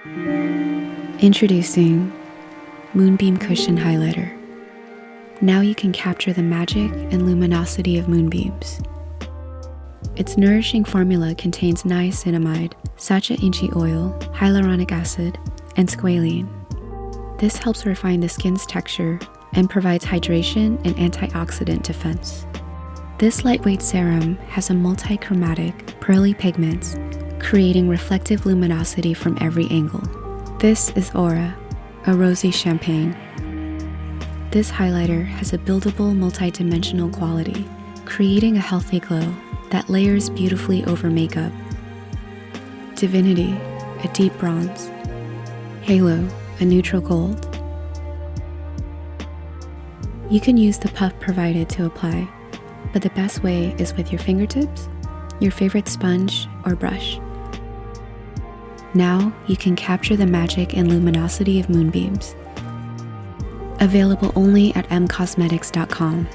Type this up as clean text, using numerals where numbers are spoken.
Introducing Moonbeam Cushion Highlighter. Now you can capture the magic and luminosity of moonbeams. Its nourishing formula contains niacinamide, Sacha Inchi Oil, Hyaluronic Acid, and Squalane. This helps refine the skin's texture and provides hydration and antioxidant defense. This lightweight serum has a multi-chromatic, pearly pigments, creating reflective luminosity from every angle. This is Aura, a rosy champagne. This highlighter has a buildable multi-dimensional quality, creating a healthy glow that layers beautifully over makeup. Divinity, a deep bronze. Halo, a neutral gold. You can use the puff provided to apply, but the best way is with your fingertips, your favorite sponge or brush. Now you can capture the magic and luminosity of moonbeams. Available only at mcosmetics.com.